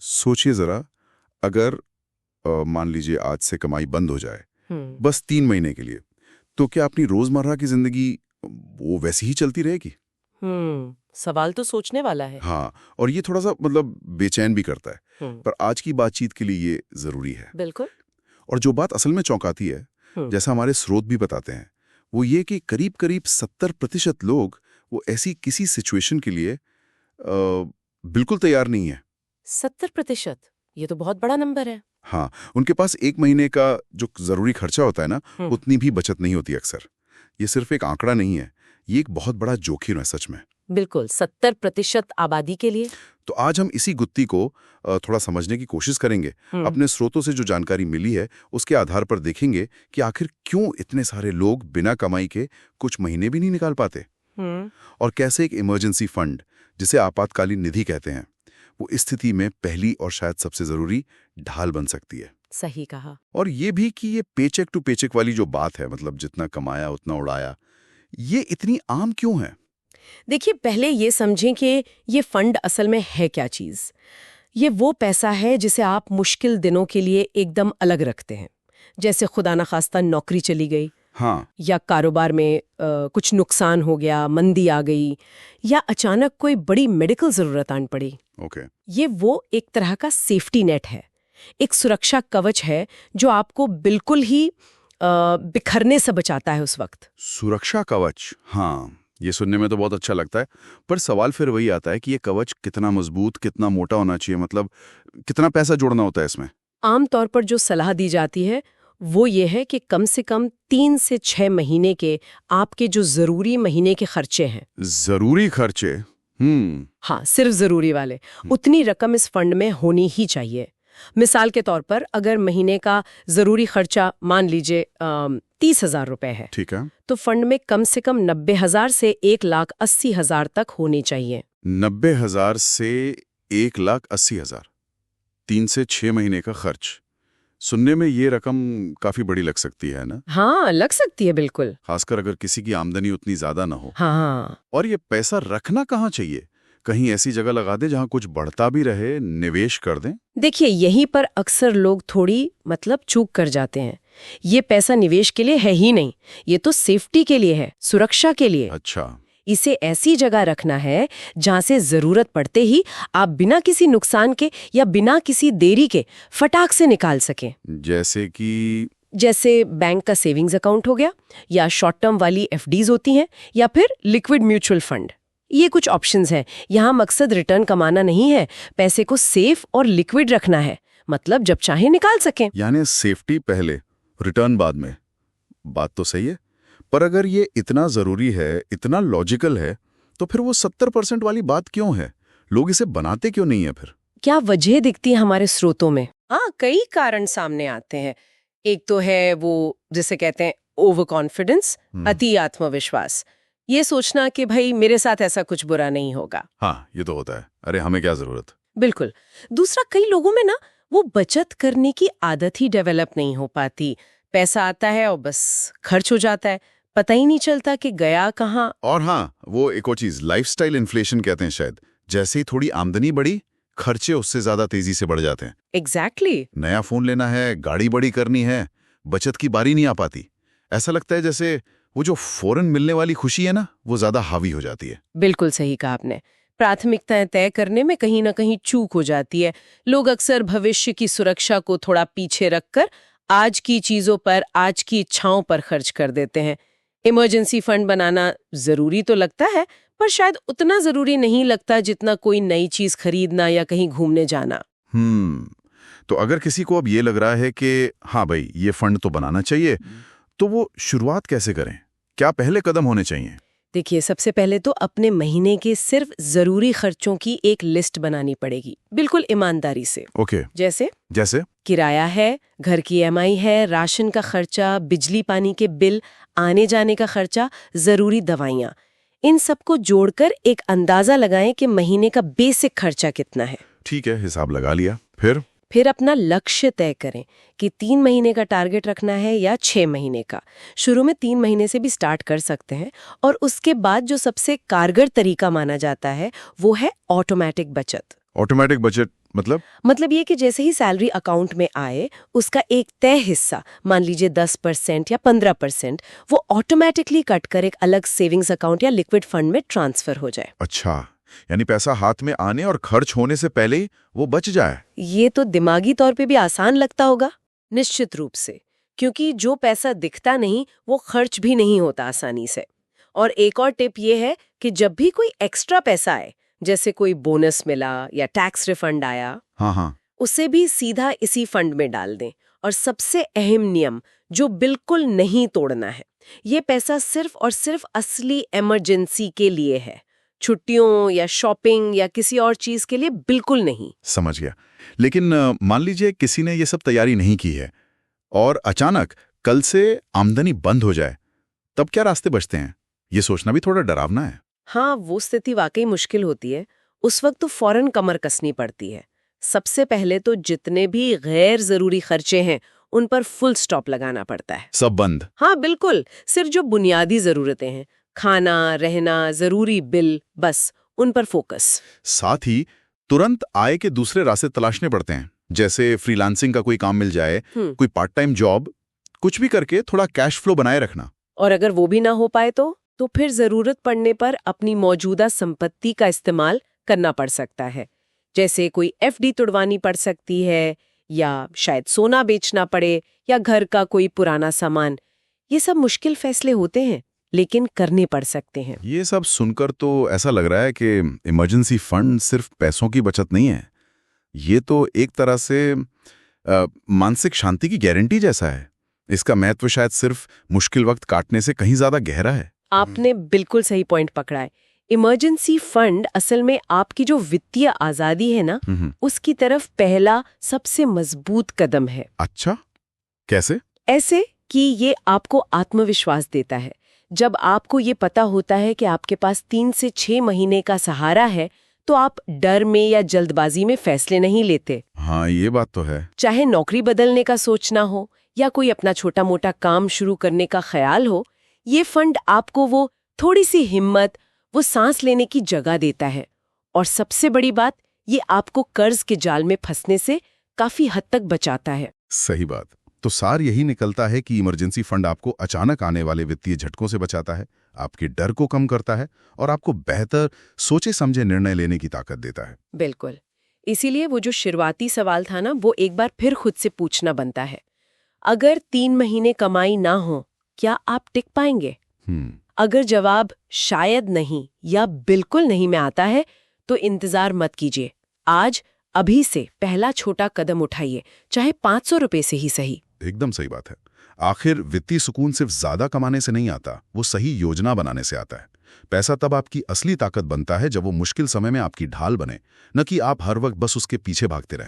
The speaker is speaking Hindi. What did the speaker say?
सोचिए जरा, अगर मान लीजिए आज से कमाई बंद हो जाए, बस 3 महीने के लिए, तो क्या अपनी रोजमर्रा की जिंदगी वो वैसी ही चलती रहेगी? सवाल तो सोचने वाला है। हाँ, और ये थोड़ा सा मतलब बेचैन भी करता है। पर आज की बातचीत के लिए ये जरूरी है। बिल्कुल। और जो बात असल में चौंकाती है, जैसा हमारे स्रोत भी बताते हैं, वो ये कि करीब करीब 70% लोग वो ऐसी किसी सिचुएशन के लिए बिल्कुल तैयार नहीं है। 70%? ये तो बहुत बड़ा नंबर है। हाँ, उनके पास 1 महीने का जो जरूरी खर्चा होता है ना, उतनी भी बचत नहीं होती अक्सर। ये सिर्फ एक आंकड़ा नहीं है, ये एक बहुत बड़ा जोखिम है सच में। बिल्कुल, 70% आबादी के लिए। तो आज हम इसी गुत्थी को थोड़ा समझने की कोशिश करेंगे। अपने स्रोतों से जो जानकारी मिली है उसके आधार पर देखेंगे कि आखिर क्यों इतने सारे लोग बिना कमाई के कुछ महीने भी नहीं निकाल पाते, और कैसे एक इमरजेंसी फंड, जिसे आपातकालीन निधि कहते हैं, वो इस स्थिति में पहली और शायद सबसे जरूरी ढाल बन सकती है। सही कहा। और ये भी कि ये पेचेक टू पेचेक वाली जो बात है, मतलब जितना कमाया उतना उड़ाया, ये इतनी आम क्यों है? देखिए, पहले ये समझें कि ये फंड असल में है क्या चीज। ये वो पैसा है जिसे आप मुश्किल दिनों के लिए एकदम अलग रखते हैं, जैसे खुदा न खास्ता नौकरी चली गई, हाँ, या कारोबार में कुछ नुकसान हो गया, मंदी आ गई, या अचानक कोई बड़ी मेडिकल जरूरत आन पड़ी। ओके। ये वो एक तरह का सेफ्टी नेट है, एक सुरक्षा कवच है जो आपको बिल्कुल ही बिखरने से बचाता है उस वक्त। सुरक्षा कवच, हाँ, ये सुनने में तो बहुत अच्छा लगता है, पर सवाल फिर वही आता है कि ये कवच कितना मजबूत, कितना मोटा होना चाहिए, मतलब कितना पैसा जोड़ना होता है इसमें? आमतौर पर जो सलाह दी जाती है वो ये है कि कम से कम 3 से 6 महीने के आपके जो जरूरी महीने के खर्चे हैं। जरूरी खर्चे? हाँ, सिर्फ जरूरी वाले, उतनी रकम इस फंड में होनी ही चाहिए। मिसाल के तौर पर अगर महीने का जरूरी खर्चा मान लीजिए 30,000 रुपए है, ठीक है, तो फंड में कम से कम 90,000 से 1,80,000 तक होनी चाहिए। 90,000 से 1,80,000, 3 से 6 महीने का खर्च। सुनने में ये रकम काफी बड़ी लग सकती है ना? हाँ, लग सकती है बिल्कुल, खासकर अगर किसी की आमदनी उतनी ज्यादा ना हो। हाँ। और ये पैसा रखना कहाँ चाहिए? कहीं ऐसी जगह लगा दें जहां कुछ बढ़ता भी रहे, निवेश कर दें? देखिए, यहीं पर अक्सर लोग थोड़ी चूक कर जाते हैं। ये पैसा निवेश के लिए है ही नहीं, ये तो सेफ्टी के लिए है, सुरक्षा के लिए। अच्छा। इसे ऐसी जगह रखना है जहां से जरूरत पड़ते ही आप बिना किसी नुकसान के या बिना किसी देरी के फटाक से निकाल सकें। जैसे बैंक का सेविंग्स अकाउंट हो गया, या शॉर्ट टर्म वाली एफडीज होती हैं, या फिर लिक्विड म्यूचुअल फंड। ये कुछ ऑप्शंस हैं। यहाँ मकसद रिटर्न कमाना नहीं है, पैसे को सेफ और लिक्विड रखना है, मतलब जब चाहे निकाल सकें। यानी सेफ्टी पहले, रिटर्न बाद में। बात तो सही है, पर अगर ये इतना जरूरी है, इतना लॉजिकल है, तो फिर वो 70% वाली बात क्यों है? लोग इसे बनाते क्यों नहीं है फिर? क्या वजह दिखती है हमारे स्रोतों में? हाँ, कई कारण सामने आते हैं। एक तो है वो जिसे कहते हैं ओवर कॉन्फिडेंस, अति आत्मविश्वास, ये सोचना कि भाई मेरे साथ ऐसा कुछ बुरा नहीं होगा। हाँ, ये तो होता है, अरे हमें क्या जरूरत। बिल्कुल। दूसरा, कई लोगों में ना वो बचत करने की आदत ही डेवलप नहीं हो पाती। पैसा आता है और बस खर्च हो जाता है, पता ही नहीं चलता कि गया कहाँ। और हाँ, वो एक और चीज, लाइफस्टाइल इन्फ्लेशन कहते हैं शायद। जैसे ही थोड़ी आमदनी बढ़ी, खर्चे उससे ज्यादा तेजी से बढ़ जाते हैं। एग्जैक्टली। नया फोन लेना है, गाड़ी बड़ी करनी है, बचत की बारी नहीं आ पाती। ऐसा लगता है जैसे वो जो फौरन मिलने वाली खुशी है ना, वो ज्यादा हावी हो जाती है। बिल्कुल सही कहा आपने। प्राथमिकताएं तय करने में कहीं ना कहीं चूक हो जाती है। लोग अक्सर भविष्य की सुरक्षा को थोड़ा पीछे रखकर आज की चीजों पर, आज की इच्छाओं पर खर्च कर देते हैं। इमरजेंसी फंड बनाना जरूरी तो लगता है, पर शायद उतना जरूरी नहीं लगता जितना कोई नई चीज खरीदना या कहीं घूमने जाना। तो अगर किसी को अब ये लग रहा है कि हाँ भाई, ये फंड तो बनाना चाहिए, तो वो शुरुआत कैसे करें? क्या पहले कदम होने चाहिए? देखिए, सबसे पहले तो अपने महीने के सिर्फ जरूरी खर्चों की एक लिस्ट बनानी पड़ेगी, बिल्कुल ईमानदारी से। ओके। जैसे किराया है, घर की ईएमआई है, राशन का खर्चा, बिजली पानी के बिल, आने जाने का खर्चा, जरूरी दवाइयाँ। इन सबको जोड़कर एक अंदाजा लगाएं कि महीने का बेसिक खर्चा कितना है। ठीक है, हिसाब लगा लिया। फिर अपना लक्ष्य तय करें कि 3 महीने का टारगेट रखना है या 6 महीने का। शुरू में 3 महीने से भी स्टार्ट कर सकते हैं। और उसके बाद जो सबसे कारगर तरीका माना जाता है वो है ऑटोमेटिक बचत। ऑटोमेटिक बचत मतलब ये कि जैसे ही सैलरी अकाउंट में आए उसका एक तय हिस्सा, मान लीजिए 10% या 15%, वो ऑटोमेटिकली कट कर एक अलग सेविंग्स अकाउंट या लिक्विड फंड में ट्रांसफर हो जाए। अच्छा, यानी पैसा हाथ में आने और खर्च होने से पहले ही वो बच जाए। ये तो दिमागी तौर पे भी आसान लगता होगा। निश्चित रूप से, क्योंकि जो पैसा दिखता नहीं वो खर्च भी नहीं होता आसानी से। और एक और टिप ये है कि जब भी कोई एक्स्ट्रा पैसा आए, जैसे कोई बोनस मिला या टैक्स रिफंड आया, हाँ, उसे भी सीधा इसी फंड में डाल दें। और सबसे अहम नियम जो बिल्कुल नहीं तोड़ना है, ये पैसा सिर्फ और सिर्फ असली इमरजेंसी के लिए है, छुट्टियों या शॉपिंग या किसी और चीज के लिए बिल्कुल नहीं। समझ गया। लेकिन मान लीजिए किसी ने ये सब तैयारी नहीं की है और अचानक कल से आमदनी बंद हो जाए, तब क्या रास्ते बचते हैं? ये सोचना भी थोड़ा डरावना है। हाँ, वो स्थिति वाकई मुश्किल होती है। उस वक्त तो फौरन कमर कसनी पड़ती है। सबसे पहले तो जितने भी गैर जरूरी खर्चे हैं उन पर फुल स्टॉप लगाना पड़ता है। सब बंद? हाँ बिल्कुल, सिर्फ जो बुनियादी जरूरतें हैं, खाना, रहना, जरूरी बिल, बस उन पर फोकस। साथ ही तुरंत आय के दूसरे रास्ते तलाशने पड़ते हैं, जैसे फ्रीलांसिंग का कोई काम मिल जाए, कोई पार्ट टाइम जॉब, कुछ भी करके थोड़ा कैश फ्लो बनाए रखना। और अगर वो भी ना हो पाए तो फिर जरूरत पड़ने पर अपनी मौजूदा संपत्ति का इस्तेमाल करना पड़ सकता है। जैसे कोई एफडी तुड़वानी पड़ सकती है, या शायद सोना बेचना पड़े, या घर का कोई पुराना सामान। ये सब मुश्किल फैसले होते हैं, लेकिन करने पड़ सकते हैं। ये सब सुनकर तो ऐसा लग रहा है कि इमरजेंसी फंड सिर्फ पैसों की बचत नहीं है, ये तो एक तरह से मानसिक शांति की गारंटी जैसा है। इसका महत्व शायद सिर्फ मुश्किल वक्त काटने से कहीं ज्यादा गहरा है। आपने बिल्कुल सही पॉइंट पकड़ा है। इमरजेंसी फंड असल में आपकी जो वित्तीय आजादी है ना, उसकी तरफ पहला सबसे मजबूत कदम है। अच्छा, कैसे? ऐसे कि ये आपको आत्मविश्वास देता है। जब आपको ये पता होता है कि आपके पास 3 से 6 महीने का सहारा है, तो आप डर में या जल्दबाजी में फैसले नहीं लेते। हाँ, ये बात तो है। चाहे नौकरी बदलने का सोचना हो या कोई अपना छोटा मोटा काम शुरू करने का ख्याल हो, ये फंड आपको वो थोड़ी सी हिम्मत, वो सांस लेने की जगह देता है। और सबसे बड़ी बात, ये आपको कर्ज के जाल में फंसने से काफी हद तक बचाता है। सही बात। तो सार यही निकलता है कि इमरजेंसी फंड आपको अचानक आने वाले वित्तीय झटकों से बचाता है, आपके डर को कम करता है और आपको बेहतर सोचे समझे निर्णय लेने की ताकत देता है। बिल्कुल। इसीलिए वो जो शुरुआती सवाल था ना, वो एक बार फिर खुद से पूछना बनता है, अगर 3 महीने कमाई ना हो, क्या आप टिक पाएंगे? अगर जवाब शायद नहीं या बिल्कुल नहीं में आता है, तो इंतजार मत कीजिए। आज अभी से पहला छोटा कदम उठाइए, चाहे 500 रुपए से ही सही। एकदम सही बात है। आखिर वित्तीय सुकून सिर्फ ज्यादा कमाने से नहीं आता, वो सही योजना बनाने से आता है। पैसा तब आपकी असली ताकत बनता है जब वो मुश्किल समय में आपकी ढाल बने, न कि आप हर वक्त बस उसके पीछे भागते रहें।